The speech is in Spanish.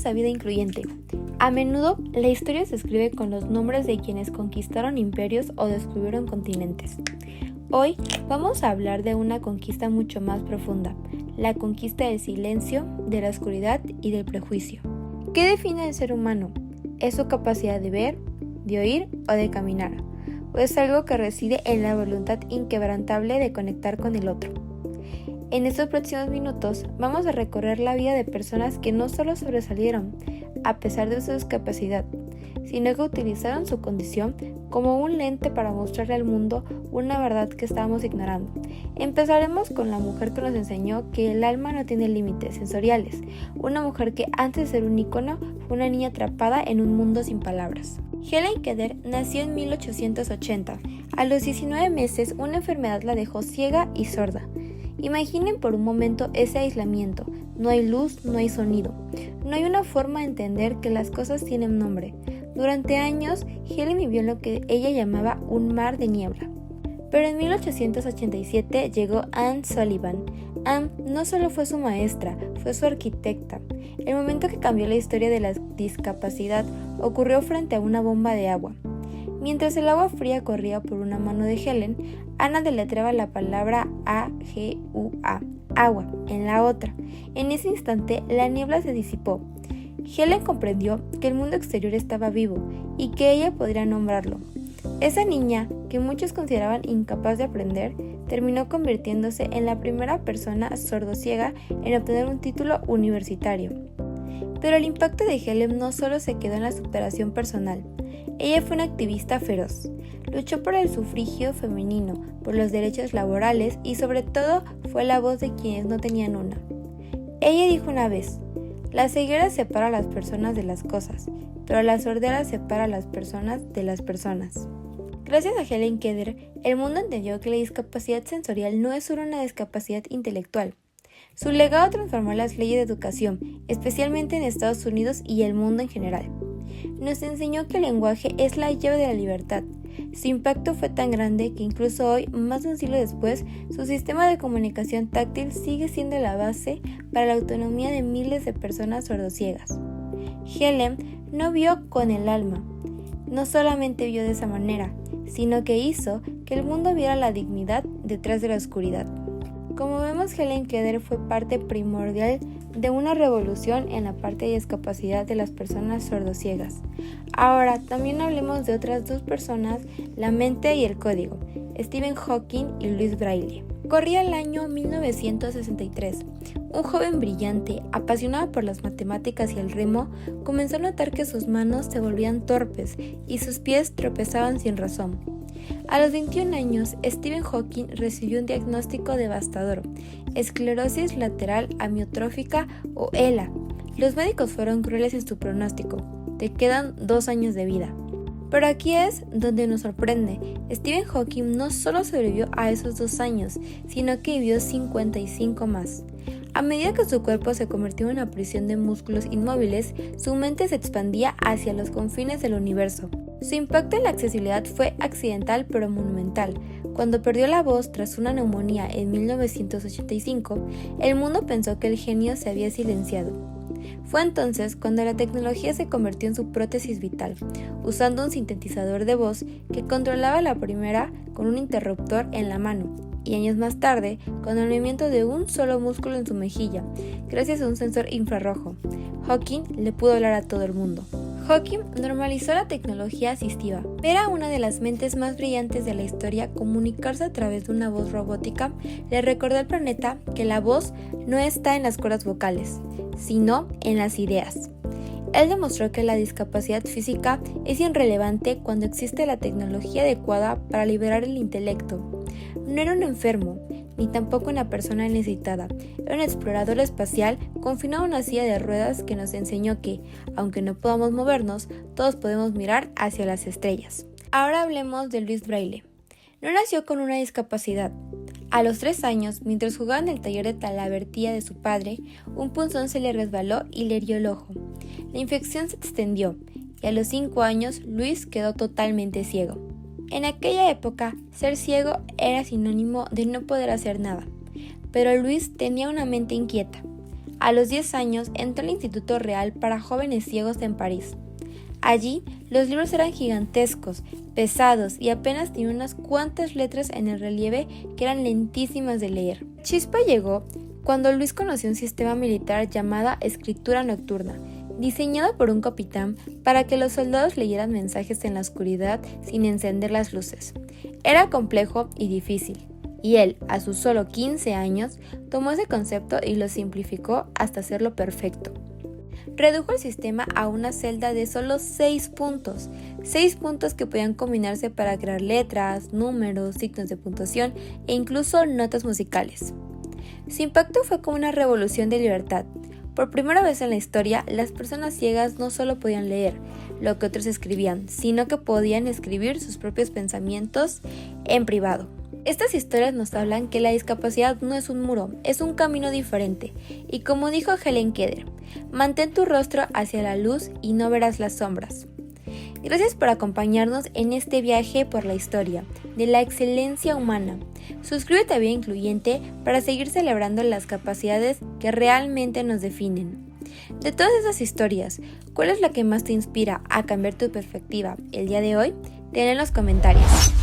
Bienvenidos a Vida Incluyente. A menudo, la historia se escribe con los nombres de quienes conquistaron imperios o descubrieron continentes. Hoy vamos a hablar de una conquista mucho más profunda, la conquista del silencio, de la oscuridad y del prejuicio. ¿Qué define al ser humano? ¿Es su capacidad de ver, de oír o de caminar? ¿O es algo que reside en la voluntad inquebrantable de conectar con el otro? En estos próximos minutos vamos a recorrer la vida de personas que no solo sobresalieron a pesar de su discapacidad, sino que utilizaron su condición como un lente para mostrarle al mundo una verdad que estábamos ignorando. Empezaremos con la mujer que nos enseñó que el alma no tiene límites sensoriales, una mujer que antes de ser un ícono fue una niña atrapada en un mundo sin palabras. Helen Keller nació en 1880. A los 19 meses una enfermedad la dejó ciega y sorda. Imaginen por un momento ese aislamiento. No hay luz, no hay sonido. No hay una forma de entender que las cosas tienen nombre. Durante años, Helen vivió en lo que ella llamaba un mar de niebla. Pero en 1887 llegó Anne Sullivan. Anne no solo fue su maestra, fue su arquitecta. El momento que cambió la historia de la discapacidad ocurrió frente a una bomba de agua. Mientras el agua fría corría por una mano de Helen, Ana deletreaba la palabra A-G-U-A, agua, en la otra. En ese instante, la niebla se disipó. Helen comprendió que el mundo exterior estaba vivo y que ella podría nombrarlo. Esa niña, que muchos consideraban incapaz de aprender, terminó convirtiéndose en la primera persona sordociega en obtener un título universitario. Pero el impacto de Helen no solo se quedó en la superación personal. Ella fue una activista feroz. Luchó por el sufragio femenino, por los derechos laborales y sobre todo fue la voz de quienes no tenían una. Ella dijo una vez: la ceguera separa a las personas de las cosas, pero la sordera separa a las personas de las personas. Gracias a Helen Keller, el mundo entendió que la discapacidad sensorial no es solo una discapacidad intelectual. Su legado transformó las leyes de educación, especialmente en Estados Unidos y el mundo en general. Nos enseñó que el lenguaje es la llave de la libertad. Su impacto fue tan grande que incluso hoy, más de un siglo después, su sistema de comunicación táctil sigue siendo la base para la autonomía de miles de personas sordociegas. Helen no vio con el alma. No solamente vio de esa manera, sino que hizo que el mundo viera la dignidad detrás de la oscuridad. Como vemos, Helen Keller fue parte primordial de una revolución en la parte de discapacidad de las personas sordociegas. Ahora, también hablemos de otras dos personas, la mente y el código, Stephen Hawking y Louis Braille. Corría el año 1963. Un joven brillante, apasionado por las matemáticas y el remo, comenzó a notar que sus manos se volvían torpes y sus pies tropezaban sin razón. A los 21 años, Stephen Hawking recibió un diagnóstico devastador: esclerosis lateral amiotrófica o ELA. Los médicos fueron crueles en su pronóstico: te quedan 2 años de vida. Pero aquí es donde nos sorprende. Stephen Hawking no solo sobrevivió a esos 2 años, sino que vivió 55 más. A medida que su cuerpo se convirtió en una prisión de músculos inmóviles, su mente se expandía hacia los confines del universo. Su impacto en la accesibilidad fue accidental pero monumental. Cuando perdió la voz tras una neumonía en 1985, el mundo pensó que el genio se había silenciado. Fue entonces cuando la tecnología se convirtió en su prótesis vital, usando un sintetizador de voz que controlaba la primera con un interruptor en la mano, y años más tarde, con el movimiento de un solo músculo en su mejilla, gracias a un sensor infrarrojo. Hawking le pudo hablar a todo el mundo. Hawking normalizó la tecnología asistiva. Ver a una de las mentes más brillantes de la historia comunicarse a través de una voz robótica le recordó al planeta que la voz no está en las cuerdas vocales, sino en las ideas. Él demostró que la discapacidad física es irrelevante cuando existe la tecnología adecuada para liberar el intelecto. No era un enfermo, ni tampoco una persona necesitada. Era un explorador espacial confinado a una silla de ruedas que nos enseñó que, aunque no podamos movernos, todos podemos mirar hacia las estrellas. Ahora hablemos de Louis Braille. No nació con una discapacidad. A los 3 años, mientras jugaba en el taller de talavertía de su padre, un punzón se le resbaló y le hirió el ojo. La infección se extendió y a los 5 años Luis quedó totalmente ciego. En aquella época, ser ciego era sinónimo de no poder hacer nada, pero Luis tenía una mente inquieta. A los 10 años entró al Instituto Real para Jóvenes Ciegos en París. Allí, los libros eran gigantescos, pesados y apenas tenían unas cuantas letras en el relieve que eran lentísimas de leer. Chispa llegó cuando Luis conoció un sistema militar llamado escritura nocturna, diseñado por un capitán para que los soldados leyeran mensajes en la oscuridad sin encender las luces. Era complejo y difícil, y él, a sus solo 15 años, tomó ese concepto y lo simplificó hasta hacerlo perfecto. Redujo el sistema a una celda de solo 6 puntos, 6 puntos que podían combinarse para crear letras, números, signos de puntuación e incluso notas musicales. Su impacto fue como una revolución de libertad. Por primera vez en la historia, las personas ciegas no solo podían leer lo que otros escribían, sino que podían escribir sus propios pensamientos en privado. Estas historias nos hablan que la discapacidad no es un muro, es un camino diferente. Y como dijo Helen Keller, mantén tu rostro hacia la luz y no verás las sombras. Gracias por acompañarnos en este viaje por la historia de la excelencia humana. Suscríbete a Vida Incluyente para seguir celebrando las capacidades que realmente nos definen. De todas esas historias, ¿cuál es la que más te inspira a cambiar tu perspectiva el día de hoy? Ten en los comentarios.